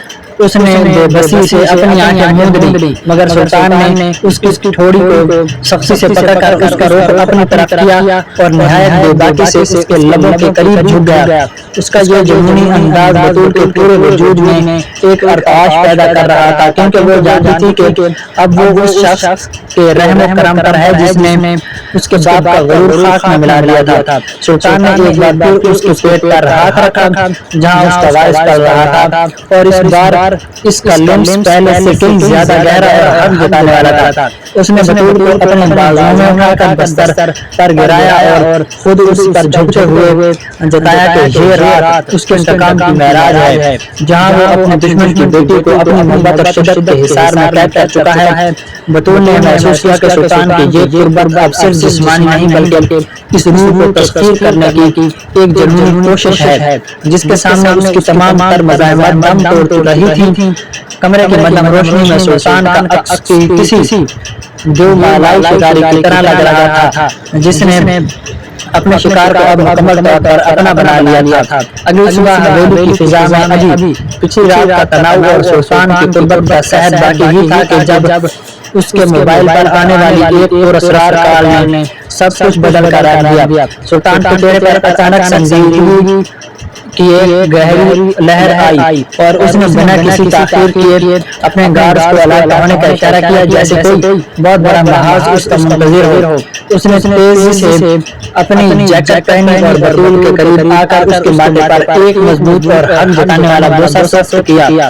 اس نے بے بسی سے اپنی آنکھیں موند لی مگر سلطان نے اس کی ٹھوڑی کو سختی سے پکڑ کر اس کا رخ اپنی طرف کیا اور نہایت بے باکی سے اس کے لبوں کے قریب جھک گیا. اس کا یہ جنونی انداز بطول کے پورے وجود میں ایک ارتعاش پیدا کر رہا تھا کیونکہ وہ جانتی تھی کہ اب وہ اس شخص کے رحم و کرم پر ہے جس نے اس کے باپ کا غرور خاک میں ملا دیا تھا. سلطان نے ایک بار پھر اس کے پیٹ پر ہاتھ رکھا جہاں اس کا وارث پڑ رہا تھا اور اس بار اس کا لمس پہلے سے کہیں زیادہ گہرا اور حق جتانے والا تھا۔ اس نے بطول کو اپنے بازوؤں میں اٹھا کر بستر پر گرایا اور خود اس پر جھکتے ہوئے جتایا کہ یہ رات اس کے انتقام کی معراج ہے، جہاں وہ اپنے دشمن کی بیٹی کو اپنی محبت اور شدت کے حصار میں قید کر چکا ہے۔ بطول نے محسوس کیا کہ سلطان کی یہ قربت اب صرف جسمانی نہیں بلکہ اس روح کو تسخیر کرنے کی ایک جنونی کوشش ہے جس کے سامنے اس کی تمام تر مزاحمت دم توڑ رہی تھی۔ کمرے کی مدھم روشنی میں سلطان کا عکس کسی جو مالائی شکاری کی طرح لگ رہا تھا، جس نے اپنے شکار کو اب مکمل طور پر اپنا بنا لیا تھا۔ اگلی صبح حویلی کی فضا میں ابھی پچھلی رات کا تناؤ اور سلطان کی قربت کا شہد باقی ہی تھا کہ جب اس کے موبائل پر آنے والی ایک پراسرار کال نے سب کچھ بدل کر رکھ دیا۔ سلطان کے چہرے پر اچانک سنجیدگی کی ایک گہری لہر آئی اور اس نے بنا کسی تاخیر کیے اپنے گارڈز کو علیحدہ ہونے کا اشارہ کیا جیسے کوئی بہت بڑا محاذ اس کا منتظر ہو۔ اس نے تیزی سے اپنی جیکٹ پہنی اور بطول کے قریب آ کر اس کے ماتھے پر ایک مضبوط اور حق جتانے والا بوسہ صرف کیا۔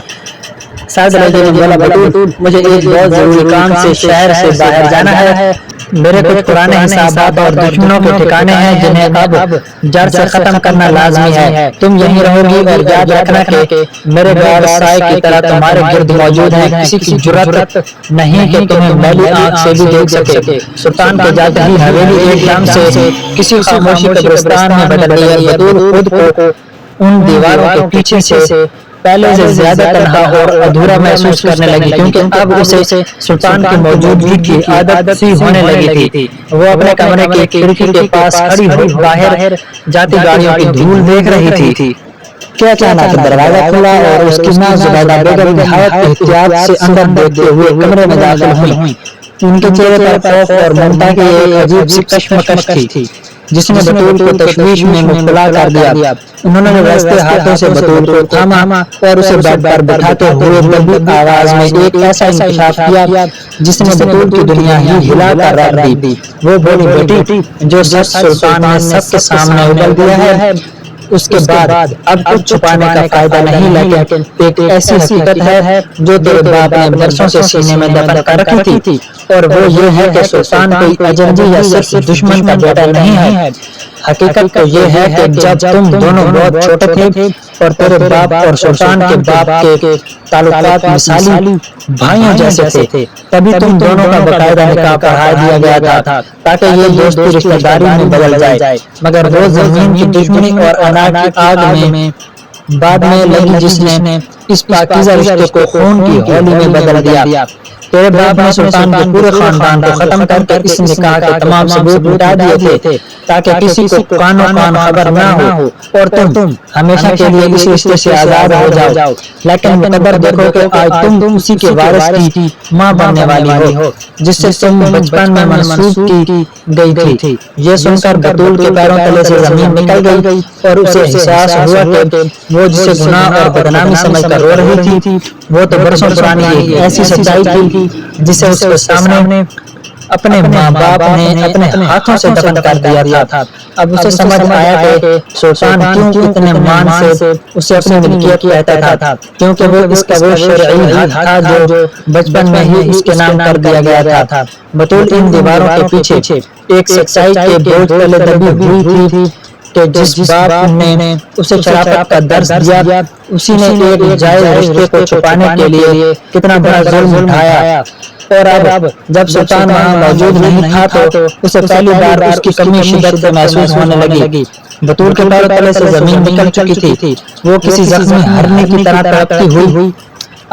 سعد لہجے میں بولا، بطول مجھے ایک بہت ضروری کام سے شہر سے باہر جانا ہے۔ میرے کچھ پرانے حسابات اور دشمنوں کے ٹھکانے ہیں جنہیں اب جڑ سے ختم کرنا لازمی ہے۔ تم یہیں رہو گی اور یاد رکھنا کہ میرے گارڈ سائے کی طرح تمہارے گرد موجود ہیں۔ کسی کی جرأت نہیں کہ تمہیں میلی آنکھ سے بھی دیکھ سکے۔ سلطان کے جاتے ہی حویلی ایک دم سے کسی خاموشی قبرستان میں بدل گئی اور بطول خود کو ان دیواروں کے پیچھے سے پہلے سے زیادہ تنہا اور ادھورا محسوس کرنے لگی، کیونکہ اب اسے سلطان کی موجودگی کی عادت سی ہونے لگی تھی۔ وہ اپنے کمرے کی کھڑکی کے پاس کھڑی ہو باہر جاتی گاڑیوں کی دھول دیکھ رہی تھی کہ اچانک دروازہ کھلا اور اس کی ماں زبیدہ بیگم نہایت احتیاط سے اندر دیکھتے ہوئے کمرے میں داخل ہوئیں۔ ان کے چہرے پر خوف اور ممتا کی ایک عجیب سی کشمکش تھی جس نے بطول کو تشویش میں مبتلا کر دیا۔ انہوں نے ویستے ہاتھوں سے بطول کو تھاما اور اسے بیڈ پر بٹھاتے ہوئے دبی آواز میں ایک ایسا انکشاف کیا جس نے بطول کی دنیا ہی ہلا کر رکھ دی۔ وہ بولی، بیٹی جو سچ سلطان نے سب کے سامنے اگل دیا ہے، اس کے بعد اب کچھ چھپانے کا فائدہ نہیں، لیکن ایک ایسی حقیقت ہے جو تیرے باپ نے برسوں سے سینے میں دفن کر رکھی تھی، اور وہ یہ ہے کہ سلطان کوئی اجنبی یا صرف دشمن کا بیٹا نہیں ہے۔ حقیقت تو یہ ہے کہ جب تم دونوں بہت چھوٹے تھے اور تیرے باپ اور سلطان کے باپ کے تعلقات مثالی بھائیوں جیسے تھے، تبھی تم دونوں کا باقاعدہ نکاح پڑھا دیا گیا تھا تاکہ یہ دوستی رشتہ داری میں بدل جائے۔ مگر وہ زمین کی دشمنی اور انا کی آگ میں بعد میں لگی جس نے اس پاکیزہ رشتے کو خون کی ہولی میں بدل دیا۔ تیرے باپ نے سلطان کے پورے خاندان کو ختم کر کے اس نکاح کے تمام ثبوت مٹا دیے تھے تاکہ کسی کو کانوں کان خبر نہ ہو اور تم ہمیشہ کے لیے اس رشتے سے آزاد ہو جاؤ۔ لیکن مقدر دیکھو کہ آج تم اسی کے وارث کی ماں بننے والی ہو جس سے تم بچپن میں منسوب کی گئی تھی۔ یہ سن کر بطول کے پیروں تلے سے زمین نکل گئی اور اسے احساس ہوا کہ وہ جسے گناہ اور بدنامی سمجھ کر رو رہی تھی، وہ تو برسوں پرانی ایک ایسی سچائی تھی جسے اس کے سامنے اپنے ماں باپ نے اپنے ہاتھوں سے دفن کر دیا تھا۔ اب اسے سمجھ آیا کہ سلطان کیوں اتنے مان سے اسے اپنی ملکیت کہتا تھا، کیونکہ وہ اس کا وہ شرعی حق تھا جو بچپن میں ہی اس کے نام کر دیا گیا تھا۔ بطول ان دیواروں کے پیچھے ایک سچائی کے بوجھ تلے دبی ہوئی تھی کہ جس باپ نے اسے شرافت کا درس دیا، اسی نے ایک جائز رشتے کو چھپانے کے لیے کتنا بڑا ظلم اٹھایا۔ اور اب جب سلطان وہاں موجود نہیں تھا تو اسے پہلی بار اس کی کمی شدت سے محسوس ہونے لگی۔ بطول کے پیروں تلے سے زمین نکل چکی تھی۔ وہ کسی زخمی ہرنے کی طرح تڑپتی ہوئی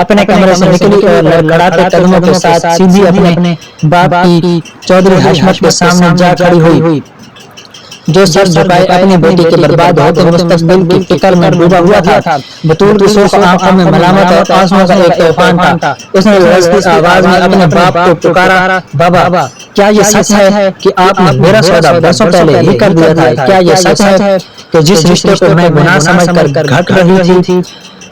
اپنے کمرے سے نکلی اور لڑکڑاتے قدموں کے ساتھ سیدھی اپنے باپ کی چودھری حشمت کے سامنے جا کھڑی ہوئی جو سر جھکائے اپنی بیٹی کے برباد ہوتے مستقبل کی فکر میں ڈوبا ہوا تھا۔ بطول کی سرخ آنکھوں میں ملامت اور آنسوؤں کا ایک طوفان تھا۔ اس نے لرزتی آواز میں اپنے باپ کو پکارا، بابا کیا یہ سچ ہے کہ آپ نے میرا سودا برسوں پہلے ہی کر دیا تھا؟ کیا یہ سچ ہے کہ جس رشتے کو میں گناہ سمجھ کر گھٹ رہی تھی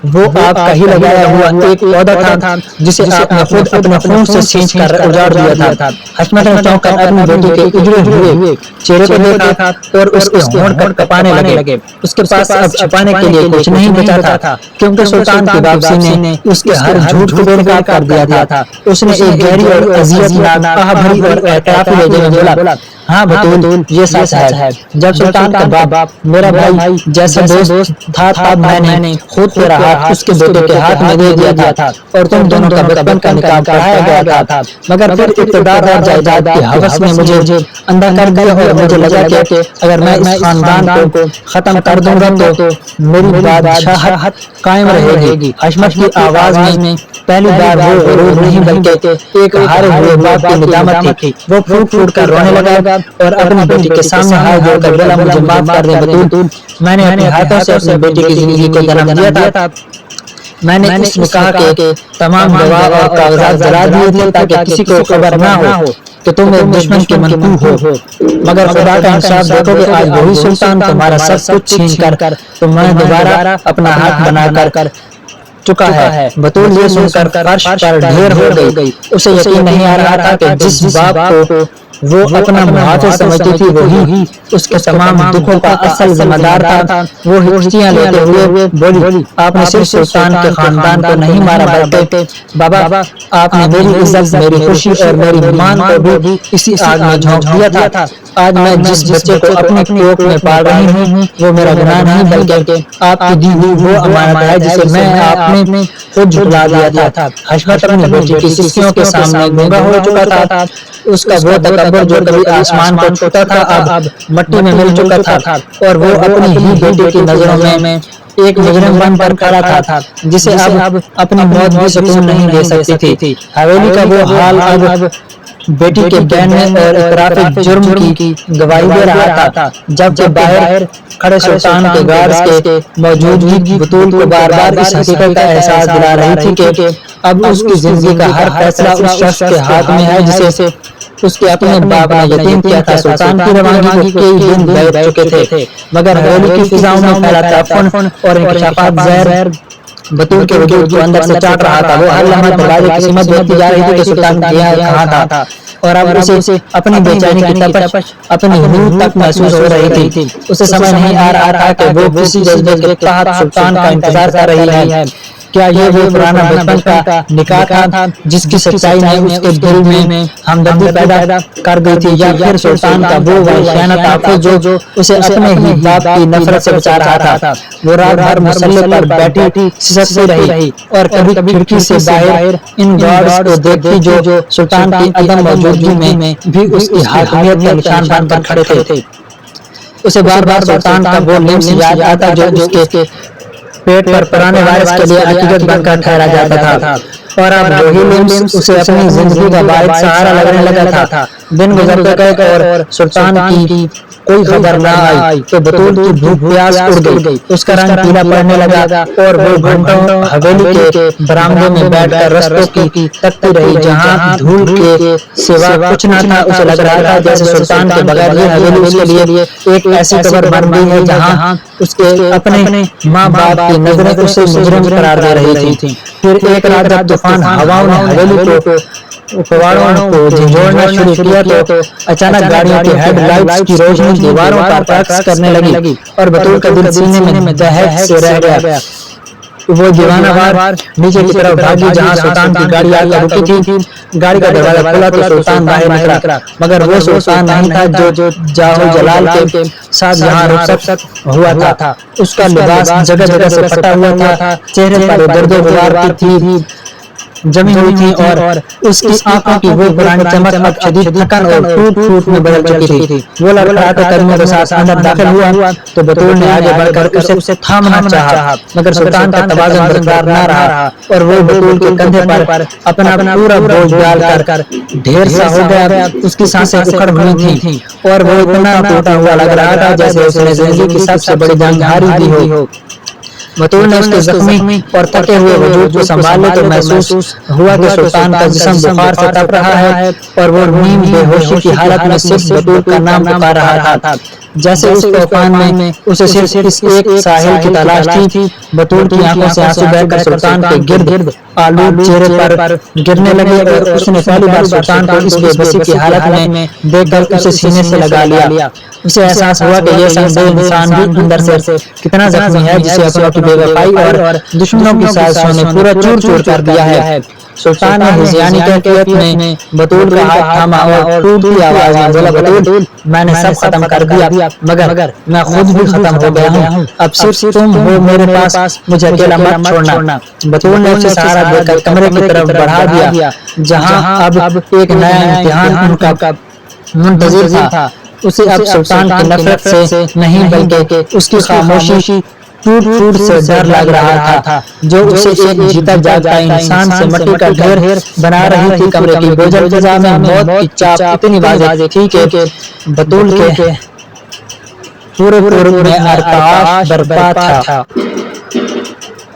وہ آپ کا ہی لگایا ہوا ایک پودا تھا جسے آپ نے خود اپنے خون سے سینچ کر اجاڑ دیا تھا۔ حشمت نے چونک کر اپنی بیٹی کے اجڑے ہوئے چہرے کو دیکھا اور اس کے ہونٹ کٹ کپانے لگے۔ اس کے پاس اب چھپانے کے لیے کچھ نہیں بچا تھا کیونکہ سلطان کی واپسی نے اس کے ہر جھوٹ کو بےنقاب کر دیا تھا۔ اس نے ایک گہری اور اذیتناک آہ بھری اور اعترافی لہجے میں بولا، ہاں بطول یہ سچ ہے، جب سلطان کا باپ میرا بھائی جیسا دوست تھا تب میں نے خود تیرا ہاتھ اس کے بیٹے کے ہاتھ میں دے دیا تھا اور تم دونوں کا بچپن کا نکاح پڑھایا گیا تھا، مگر پھر اقتدار اور جائیداد کی ہوس نے مجھے اندھا کر دیا اور مجھے لگا کہ اگر میں اس خاندان کو ختم کر دوں گا تو میری بادشاہت قائم رہے گی۔ حشمت کی آواز میں پہلی بار وہ غرور نہیں بلکہ ایک ہارے ہوئے باپ کی ندامت تھی۔ وہ پھوٹ پھوٹ کر رونے لگا اور اپنی بیٹی کے سامنے ہاتھ جوڑ کر بولا، مجھے معاف کر دے بطول، میں نے اپنے ہاتھوں سے اپنی بیٹی کی زندگی کو جنم دیا تھا، میں نے اس نکاح کے تمام گواہ اور کاغذات جلا دیے تھے تاکہ کسی کو خبر نہ ہو کہ تم ایک دشمن کے منقول ہو، مگر خدا کا انصاف دیکھو کہ آج وہی سلطان تمہارا سب کچھ چھین کر تمہیں دوبارہ اپنا ہاتھ بنا کر چکا ہے۔ بطول یہ سن کر فرش پر ڈھیر ہو گئی۔ اسے یقین نہیں آ رہا تھا کہ جس باپ کو وہ اپنا محافظ سمجھتی تھی وہی اس کے تمام دکھوں کا اصل ذمہ دار تھا۔ وہ ہچکیاں لیتے ہوئے بولی، آپ نے صرف سلطان کے خاندان کو نہیں مارا بلکہ بابا آپ نے میری عزت، میری خوشی اور میری مان کو بھی اسی آگ میں جھونک دیا تھا۔ آج میں جس بچے کو اپنی کوکھ میں پال رہی ہوں وہ میرا گناہ نہیں بلکہ آپ کی دی ہوئی وہ امانت ہے جسے میں آپ نے خود جھٹلا دیا تھا۔ حشمت اپنی بیٹی کی سسکیوں کے سامنے گونگا ہو چکا تھا۔ اس کا وہ تکبر جو کبھی آسمان کو چھوتا تھا اب مٹی میں مل چکا تھا اور وہ اپنی ہی بیٹی کی نظروں میں ایک مجرم بن کر کھڑا تھا جسے اب اپنی موت بھی سکون نہیں دے سکتی تھی۔ حویلی کا وہ حال اب بیٹی کے بہنے اور اقراف جرم کی گواہی دے رہا تھا، جبکہ باہر کھڑے سلطان کے گارڈز کے موجودگی بطول کو بار بار اس حقیقت کا احساس دلا رہی تھی کہ اب اس کی زندگی کا ہر فیصلہ اس شخص کے ہاتھ میں ہے جسے اس کے اپنے باپ نے یتیم کیا تھا۔ سلطان کی روانگی کو کئی دن بیٹھ چکے تھے مگر حویلی کی فضاؤں میں پھیلا تعفن اور انکشافات زہر بطول کے وجود کو اندر سے چاٹ رہا تھا۔ وہ ہر لمحہ دروازے کی سمت دیکھتی جا رہی تھی کہ سلطان کہاں تھا اور اب اسے اپنی بے چینی کی تپش اپنی روح تک محسوس ہو رہی تھی۔ اسے سمجھ نہیں آ رہا تھا کہ وہ کسی جذبے کے تحت سلطان کا انتظار کر رہی ہے۔ کیا یہ وہ پرانا بچپن کا نکاح تھا جس کی سچائی نے اس کے دل میں ہمدردی پیدا کر گئی تھی، یا پھر سلطان کا وہ وحشیانہ تحفظ جو اسے اپنے ہی باپ کی نفرت سے بچا رہا تھا؟ وہ رات بھر مسلح پر بیٹھی سسکتی رہی اور کبھی کھڑکی سے باہر ان گارڈز کو دیکھتی جو سلطان کی عدم موجودگی میں بھی اس کی حاکمیت کا نشان بن کر کھڑے تھے۔ اسے بار بار سلطان کا وہ لمس یاد آتا جو اس کے پیٹ پر پرانے وائرس کے لیے حقیقت بن کر ٹھہرا جاتا تھا اور اب وہی لمس اسے اپنی زندگی کا واحد سہارا لگنے لگا تھا۔ دن گزرتے گئے اور سلطان کی کوئی خبر نہ آئی تو بطول کی بھوک پیاس اڑ گئی۔ اس کا رنگ پیلا پڑنے لگا اور وہ گھنٹوں حویلی کے برآمدے میں بیٹھ کر رستوں کی تکتی رہی جہاں دھول کے سوا کچھ نہ تھا۔ اسے لگ رہا تھا جیسے سلطان کے بغیر یہ حویلی اس کے لیے ایک ایسی قبر بن گئی ہے جہاں اس کے اپنے ماں باپ کی نظریں اسے مجرم قرار دے رہی تھیں۔ پھر ایک رات جب طوفان ہواؤں نے حویلی کو کواڑوں کو جھنجھوڑنا شروع کیا تو اچانک گاڑیوں کی ہیڈ لائٹس کی روشنی دیواروں پر عکس کرنے لگی اور بطول کا دل سینے میں دہشت سے رہ گیا۔ وہ دیوانہ وار نیچے کی طرف بھاگی جہاں سلطان کی گاڑی آ کر رکی تھی۔ گاڑی کا دروازہ کھلا تو سلطان باہر نکلا مگر وہ سلطان نہیں تھا جو جاہو جلال کے ساتھ یہاں رخصت ہوا تھا۔ اس کا لباس جگہ جگہ سے پھٹا ہوا تھا، چہرے پر گرد و غبار کی جمی ہوئی تھی اور اس کی آنکھوں کی وہ پرانی چمک اب شدید تھکن اور پھوٹ پھوٹ میں بدل چکی تھی۔ وہ لڑکھڑاتے قدموں کے ساتھ اندر داخل ہوا تو بطول نے آگے بڑھ کر اسے تھامنا چاہا مگر سلطان کا توازن برقرار نہ رہا اور وہ بطول کے کندھے پر اپنا پورا بوجھ ڈال کر ڈھیر سا ہو گیا۔ اس کی سانسیں اکھڑ ہوئی تھیں اور وہ اتنا ٹوٹا ہوا لگ رہا تھا جیسے اس نے زندگی کی سب سے بڑی جنگ ہاری دی ہو۔ بطول نے اس کے زخمی اور تھکے ہوئے وجود کو سنبھالے تو محسوس ہوا کہ سلطان کا جسم بخار سے تپ رہا ہے اور وہ نیم بے ہوشی کی حالت میں صرف بطول کا نام پکار رہا تھا۔ جیسے اس طوفان میں اسے صرف اس ایک ساحل کی تلاش تھی۔ بطول کی آنکھوں سے آنسو بہہ کر سلطان کے گرد آلود چہرے پر گرنے لگے اور اس نے پہلی بار سلطان کو اس بے بسی کی حالت میں دیکھ کر اسے سینے سے لگا لیا۔ اسے احساس ہوا کہ یہ سمجھے انسان بھی اندر سے کتنا زخمی ہے، جسے اپنوں کی بے وفائی اور دشمنوں کی سازشوں نے پورا چور چور کر دیا ہے۔ سلطان نے ہذیانی کیفیت میں بطول کا ہاتھ تھاما اور ٹوٹتی آواز میں بولا، بطول میں نے سب ختم کر دیا، مگر میں خود بھی ختم ہو گیا ہوں، اب صرف تم ہو میرے پاس، مجھے اکیلا مت چھوڑنا۔ بطول نے اسے سہارا دے کر کمرے کی طرف بڑھا دیا جہاں اب ایک نیا امتحان ان کا منتظر تھا۔ اسے اب سلطان کی نفرت سے نہیں بلکہ اس کی خاموشی ٹوٹ ٹوٹ سے ڈر لگ رہا تھا، جو اسے ایک جیتا جاگتا انسان سے مٹی کا ڈھیر بنا رہی تھی۔ کمرے کی بوجھل فضا میں موت کی چاپ اتنی واضح تھی کہ بطول کے پورے میں ارتعاش برپا تھا۔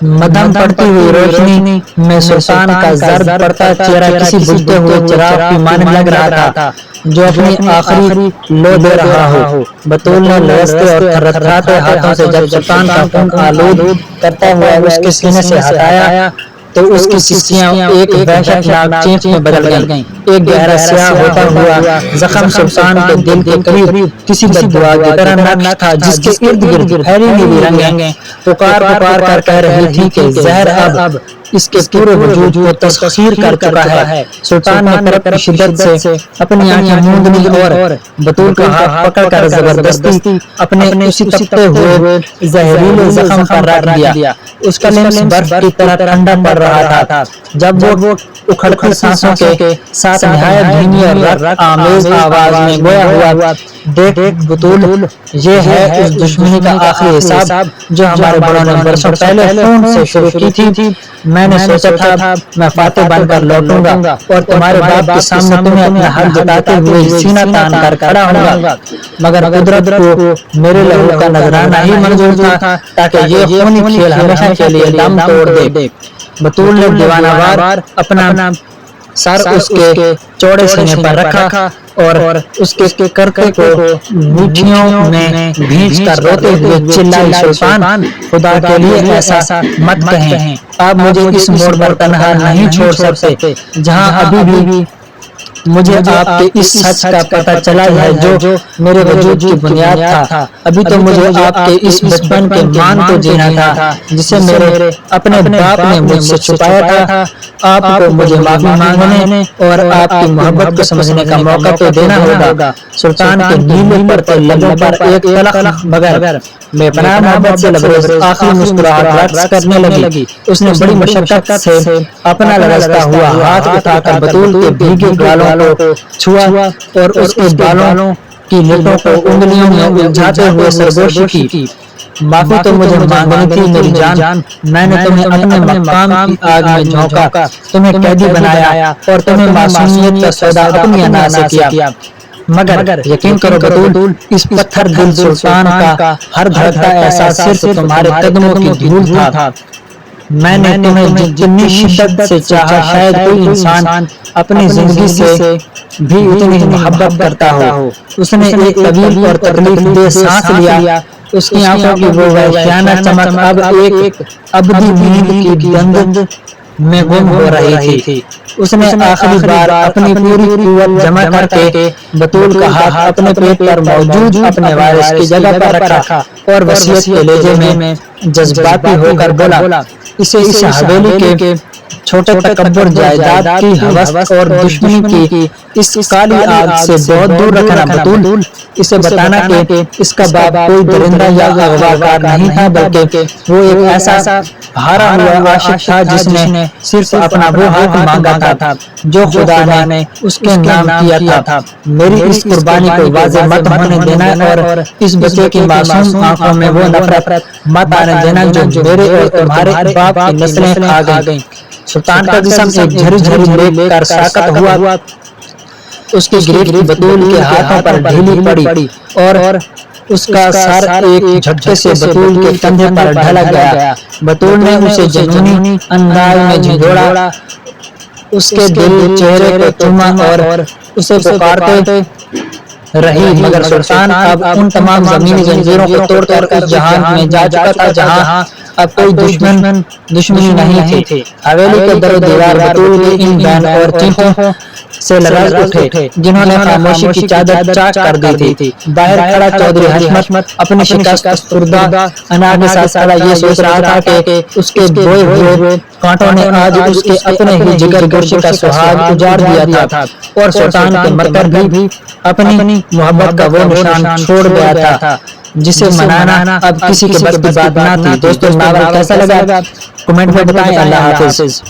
مدھم پڑتی ہوئی روشنی میں سلطان کا زرد پڑتا چہرہ کسی بجھتے ہوئے چراغ کی مانند لگ رہا تھا جو اپنی آخری لو دے رہا ہو۔ بطول نے لرزتے اور تھرتھراتے ہاتھوں سے جب سلطان کا خون آلود کرتا ہوا اس کے سینے سے ہٹایا تو اس کی سسکیاں ایک وحشتناک چیخ میں بدل گئیں۔ ایک گہرا سیاہ ہوتا ہوا زخم سلطان کے دل کے قریب کسی بددعا کی طرح نقش تھا، جس کے ارد گرد پھیلی ہوئی رنگیں پکار کر کہہ رہی تھی کہ زہر اب اس کے پورے وجود کو تسخیر کر چکا ہے۔ سلطان نے طرف کی شدت سے اپنی آنکھیں موند لی اور بطول کا ہاتھ پکڑ کر زبردستی اپنے اسی تپتے ہوئے زہریلے زخم پر رکھ دیا۔ اس کا لمس برف کی طرح ٹھنڈا پڑ رہا تھا جب وہ اکھڑتی سانسوں کے ساتھ نہایت دھیمی اور رقص آمیز آواز میں گویا ہوا، دیکھ بطول، یہ ہے اس دشمنی کا آخری حساب جو ہمارے بڑوں نے برسوں پہلے خون سے شروع کی تھی۔ میں نے سوچا تھا میں فاتح بن کر لوٹوں گا اور تمہارے باپ کے سامنے تمہیں اپنا حق جتاتے ہوئے سینہ تان کر کھڑا ہوں گا، مگر قدرت کو میرے لہو کا نذرانہ ہی منظور تھا تاکہ یہ خونی کھیل ہمیشہ کے لیے دم توڑ دے۔ بطول نے دیوانہ وار اپنا سر اس کے چوڑے سینے پر رکھا اور اس کے کرتے کو مٹھیوں میں بھینچ کر روتے ہوئے چلائی، سلطان، خدا کے لیے ایسا مت کہیں، آپ مجھے اس موڑ پر تنہا نہیں چھوڑ سکتے جہاں ابھی بھی مجھے آپ کے اس سچ کا پتہ چلا ہے جو میرے وجود کی بنیاد تھا۔ ابھی تو مجھے آپ کے اس بچپن کے مان کو جینا تھا جسے میرے اپنے باپ نے مجھ سے چھپایا تھا۔ آپ کو مجھے معافی مانگنے اور آپ کی محبت کو سمجھنے کا موقع تو دینا ہوگا۔ سلطان کے نیلے پڑتے لبوں پر ایک تلخ مگر بے پناہ محبت سے لبریز آخری مسکراہٹ رقص کرنے لگی۔ اس نے بڑی مشقت سے اپنا لرزتا ہوا ہاتھ اٹھا کر بطول کے بھیگے گالوں کو چھوا اور اس کے بالوں کی لٹوں کو انگلیوں میں الجھاتے ہوئے سرگوشی کی۔ معافی تو مجھے مانگنی تھی میری جان، میں نے تمہیں اپنے مقام کی آگ میں جھونکا، تمہیں قیدی بنایا اور تمہیں معصومیت کا سودا اپنی انا سے کیا، مگر یقین کرو بطول، اس پتھر دل سلطان کا ہر دھڑکتا احساس صرف تمہارے قدموں کی دھول تھا۔ میں نے تمہیں جتنی شدت سے چاہا شاید کوئی انسان اپنی زندگی سے بھی اتنی محبت کرتا ہو۔ اس نے ایک طویل اور تکلیف دہ سانس لیا، اس کی آنکھوں کی وہ وحشیانہ چمک اب ایک ابدی نیند کی دند میں گم ہو رہی تھی۔ اس نے آخری بار اپنی پوری قوت جمع کر کے بطول کا ہاتھ اپنے پیٹ پر موجود اپنے وارث کی جگہ پر رکھا اور وصیت کے لہجے میں جذباتی ہو کر بولا، اسے اس حویلی کے چھوٹے تکبر، جائیداد کی ہوس اور دشمنی کی اس کالی آگ سے بہت دور رکھنا بطول۔ اسے بتانا کہ اس کا باپ کوئی درندہ یا اغواکار نہیں تھا بلکہ وہ ایک ایسا ہارا ہوا عاشق تھا جس نے صرف اپنا وہ حق مانگا تھا جو خدا نے اس کے نام کیا تھا۔ میری اس قربانی کو واضح مت ہونے دینا اور اس بچے کی معصوم آنکھوں میں وہ نفرت مت آنے دینا جو میرے اور تمہارے باپ کی نسلیں کھا گئیں۔ سلطان کا جسم ایک جھری جھری لے کر ساکت ہوا، اس کی گرفت بطول کے ہاتھوں پر ڈھیلی پڑی اور اس کا سر ایک جھٹکے سے بطول کے کندھے پر ڈھلا گیا۔ بطول نے اسے جنونی انداز میں جھنجھوڑا، اس کے دل چہرے کو چوما اور اسے پکارتے رہی، مگر سلطان اب ان تمام زمینی زنجیروں کو توڑ کر اس جہان میں جا چکا تھا جہاں اب کوئی دشمنی نہیں تھی۔ حویلی کے در و دیوار بطول کی ان بین اور چیخوں سے لرز اٹھے جنہوں نے خاموشی کی چادر چاک کر دی تھی۔ باہر کھڑا چودھری حشمت اپنی شکست افسردہ انا کے ساتھ کھڑا یہ سوچ رہا تھا کہ اس کے بوئے ہوئے کانٹوں نے آج اس کے اپنے ہی جگر گوشے کا سہاگ اجاڑ دیا تھا، اور سلطان کے مر کر بھی اپنی محبت کا وہ نشان چھوڑ گیا تھا جسے منانا اب کسی کے بس کی بات نہ تھی۔ دوستو، ناول کیسا لگا کمنٹ میں بتائیں۔ اللہ حافظ۔